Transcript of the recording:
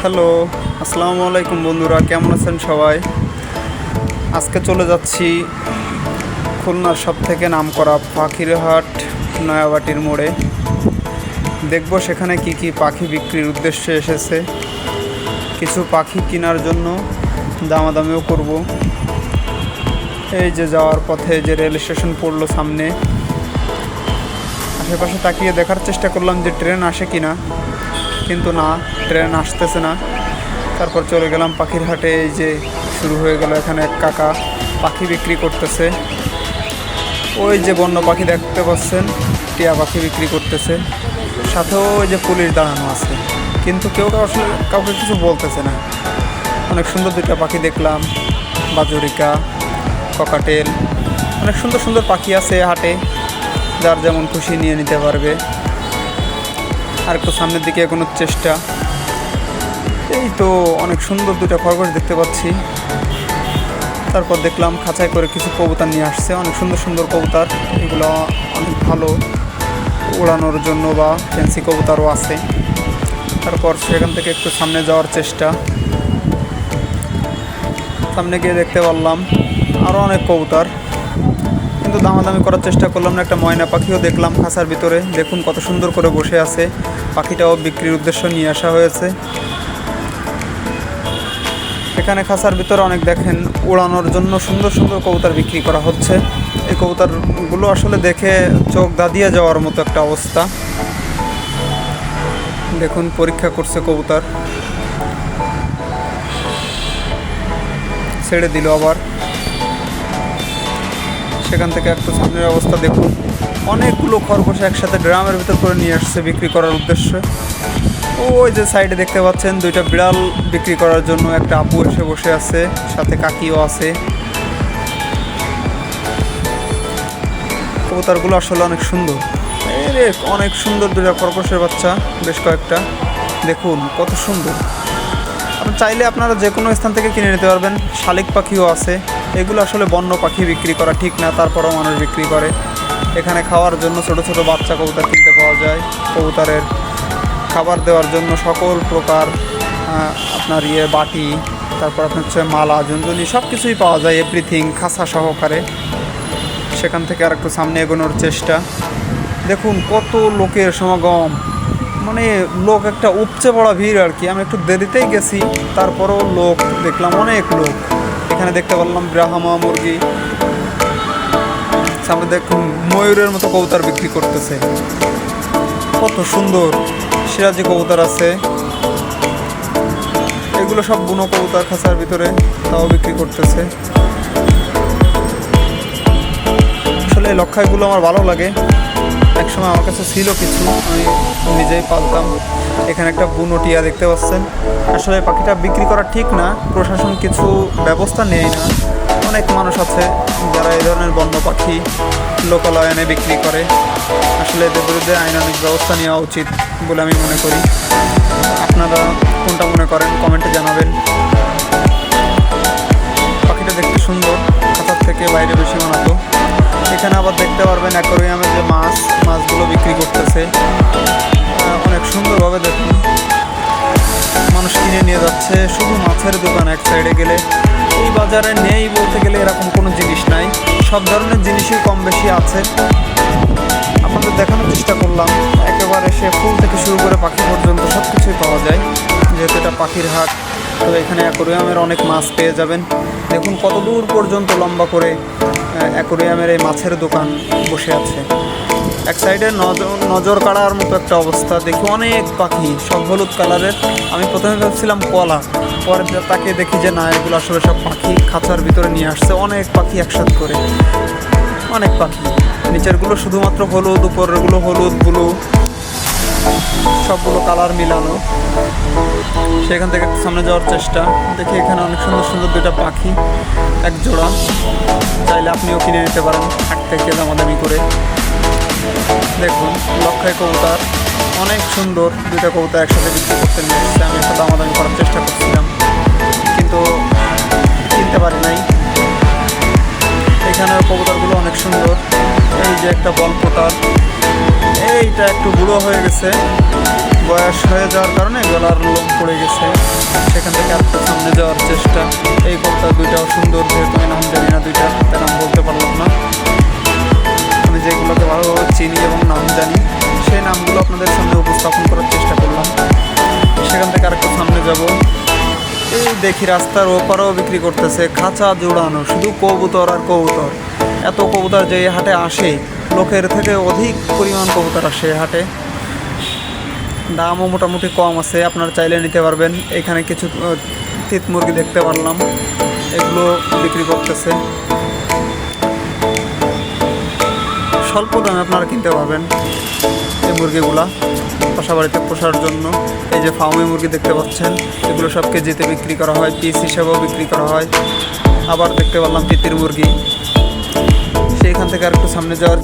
Hello, আসসালামু আলাইকুম বন্ধুরা, কেমন আছেন সবাই? আজকে চলে যাচ্ছি খুলনার সবথেকে নামকরা পাখির হাট নয়াবাটির মোড়ে। দেখব সেখানে কি কি পাখি বিক্রির উদ্দেশ্যে এসেছে। কিছু পাখি কেনার জন্য দামাদামিও করব। এই যে যাওয়ার পথে যে রেল স্টেশন পড়লো সামনে, আশেপাশে তাকিয়ে দেখার চেষ্টা করলাম যে ট্রেন আসে কিনা, কিন্তু না, ট্রেন আসতেছে না। তারপর চলে গেলাম পাখির হাটে। এই যে শুরু হয়ে গেল, এখানে এক কাকা পাখি বিক্রি করতেছে। ওই যে বন্য পাখি দেখতে পাচ্ছেন, টিয়া পাখি বিক্রি করতেছে। সাথেও ওই যে পুলিশ দাঁড়ানো আছে, কিন্তু কেউ আসলে কাউকে কিছু বলতেছে না। অনেক সুন্দর দুইটা পাখি দেখলাম, বাজুরিকা, ককাটেল। অনেক সুন্দর সুন্দর পাখি আছে হাটে, যার যেমন খুশি নিয়ে নিতে পারবে। আর একটু সামনের দিকে এগোনোর চেষ্টা। এই তো অনেক সুন্দর দুটো খরগোশ দেখতে পাচ্ছি। তারপর দেখলাম খাঁচায় করে কিছু কবুতর নিয়ে আসছে, অনেক সুন্দর সুন্দর কবুতর। এগুলো অনেক ভালো উড়ানোর জন্য, বা ফ্যান্সি কবুতরও আছে। তারপর সেখান থেকে একটু সামনে যাওয়ার চেষ্টা। সামনে গিয়ে দেখতে পারলাম আরও অনেক কবুতর, কিন্তু দামাদামি করার চেষ্টা করলাম না। একটা ময়না পাখিও দেখলাম খাঁচার ভিতরে, দেখুন কত সুন্দর করে বসে আছে। পাখিটাও বিক্রির উদ্দেশ্য নিয়ে আসা হয়েছে। এখানে খাঁচার ভিতরে অনেক দেখেন উড়ানোর জন্য সুন্দর সুন্দর কবুতর বিক্রি করা হচ্ছে। এই কবুতরগুলো আসলে দেখে চোখ দাঁড়িয়ে যাওয়ার মতো একটা অবস্থা। দেখুন পরীক্ষা করছে কবুতর, ছেড়ে দিল আবার। সেখান থেকে একটু সামনের অবস্থা দেখুন, অনেকগুলো খরগোশ একসাথে ড্রামের ভিতর করে নিয়ে আসছে বিক্রি করার উদ্দেশ্যে। ওই যে সাইডে দেখতে পাচ্ছেন দুইটা বিড়াল বিক্রি করার জন্য একটা আপু এসে বসে আছে, সাথে কাকিও আছে। কবুতরগুলো আসলে অনেক সুন্দর। রে অনেক সুন্দর দুইটা খরগোশের বাচ্চা, বেশ কয়েকটা। দেখুন কত সুন্দর। আপনি চাইলে আপনারা যে কোনো স্থান থেকে কিনে নিতে পারবেন। শালিক পাখিও আছে। এগুলো আসলে বন্য পাখি বিক্রি করা ঠিক না, তারপরেও মানুষ বিক্রি করে। এখানে খাওয়ার জন্য ছোট ছোট বাচ্চা কবুতর কিনতে পাওয়া যায়। কবুতরের খাবার দেওয়ার জন্য সকল প্রকার আপনার বাটি, তারপর আপনার হচ্ছে মালা, ঝুনঝুনি, সব কিছুই পাওয়া যায়, এভরিথিং খাঁচা সহকারে। সেখান থেকে আর একটু সামনে এগোনোর চেষ্টা। দেখুন কত লোকের সমাগম, মানে লোক একটা উপচে পড়া ভিড় আর কি। আমি একটু দেরিতেই গেছি, তারপরেও লোক দেখলাম, অনেক লোক। এখানে দেখতে পারলাম ব্রাহ্মা মুরগি, সামনে দেখুন ময়ূরের মতো কবুতর বিক্রি করতেছে, কত সুন্দর। সিরাজি কবুতর আছে, এগুলো সব বুনো কবুতর খাঁচার ভিতরে, তাও বিক্রি করতেছে। আসলে এই লক্ষাইগুলো আমার ভালো লাগে। একসময় আমার কাছে ছিল কিছু, আমি নিজেই পালতাম। এখানে একটা বুনো টিয়া দেখতে পাচ্ছেন। আসলে পাখিটা বিক্রি করা ঠিক না, প্রশাসন কিছু ব্যবস্থা নেয় না। অনেক মানুষ আছে যারা এই ধরনের বন্য পাখি লোকালয়ে বিক্রি করে। আসলে এদের বিরুদ্ধে আইনানুগ ব্যবস্থা নেওয়া উচিত বলে আমি মনে করি। আপনারা কোনটা মনে করেন কমেন্টে জানাবেন। পাখিটা দেখতে সুন্দর, খাঁচার থেকে বাইরে বেশি মানাতো। এখানে আবার দেখতে পারবেন অ্যাকোরিয়ামের যে মাছগুলো বিক্রি করতেছে, অনেক সুন্দরভাবে দেখুন। মানুষ কিনে নিয়ে যাচ্ছে, শুধু মাছের দোকান এক সাইডে গেলে। এই বাজারে নেই বলতে গেলে এরকম কোনো জিনিস নাই, সব ধরনের জিনিসই কম বেশি আছে। আপনাদের দেখানোর চেষ্টা করলাম। একেবারে সে ফুল থেকে শুরু করে পাখি পর্যন্ত সব কিছুই পাওয়া যায়, যেহেতু এটা পাখির হাট। তো এখানে অ্যাকোরিয়ামের অনেক মাছ পেয়ে যাবেন। দেখুন কত দূর পর্যন্ত লম্বা করে অ্যাকোরিয়ামের এই মাছের দোকান বসে আছে। এক সাইডে নজর কাড়ার মতো একটা অবস্থা। দেখি অনেক পাখি, সব হলুদ কালারের। আমি প্রথমে ভাবছিলাম কলা, পরে তাকে দেখি যে না, এগুলো আসলে সব পাখি খাঁচার ভিতরে নিয়ে আসছে। অনেক পাখি একসাথে করে, অনেক পাখি। নিচেরগুলো শুধুমাত্র হলুদ, উপরেরগুলো হলুদ, ব্লু, সবগুলো কালার মিলানো। সেখান থেকে একটু সামনে যাওয়ার চেষ্টা। দেখি এখানে অনেক সুন্দর সুন্দর দুইটা পাখি, এক জোড়া। চাইলে আপনিও কিনে নিতে পারেন হাট থেকে দামাদামি করে। দেখুন লক্ষাই কবুতর, অনেক সুন্দর। দুইটা কবুতর একসাথে বিক্রি করতে নিয়ে এসেছে। আমি একটা দামাদামি করার চেষ্টা করছিলাম, কিন্তু কিনতে পারি নাই। এখানের কবুতরগুলো অনেক সুন্দর। এই যে একটা বল পোটার, এইটা একটু বুড়ো হয়ে গেছে, বয়স হয়ে যাওয়ার কারণে গলার লোম পড়ে গেছে, সেখান থেকে আরেকটু সামনে যাওয়ার চেষ্টা। এই কবুতর দুইটাও সুন্দর, যেহেতু আমি নাম জানি না দুইটার, তাই নাম বলতে পারলাম না। আমি যেগুলোকে ভালোভাবে চিনি এবং নাম জানি সেই নামগুলো আপনাদের সামনে উপস্থাপন করার চেষ্টা করলাম। সেখান থেকে আরেকটু সামনে যাব। এই দেখি রাস্তার ওপারেও বিক্রি করতেছে খাঁচা জোড়ানো, শুধু কবুতর আর কবুতর। এত কবুতর যে এই হাটে আসে, লোকের থেকে অধিক পরিমাণ কবুতর আসে এই হাটে। দামও মোটামুটি কম আছে, আপনারা চাইলে নিতে পারবেন। এখানে কিছু তিত মুরগি দেখতে পারলাম, এগুলো বিক্রি করতেছে। স্বল্প দামে আপনারা কিনতে পারবেন এই মুরগিগুলা বাসা বাড়িতে পোষার জন্য। এই যে ফার্মি মুরগি দেখতে পাচ্ছেন, এগুলো সব কেজিতে বিক্রি করা হয়, পিস হিসাবেও বিক্রি করা হয়। আবার দেখতে পারলাম তিতির মুরগি। সেইখান থেকে আর একটু সামনে যাওয়ার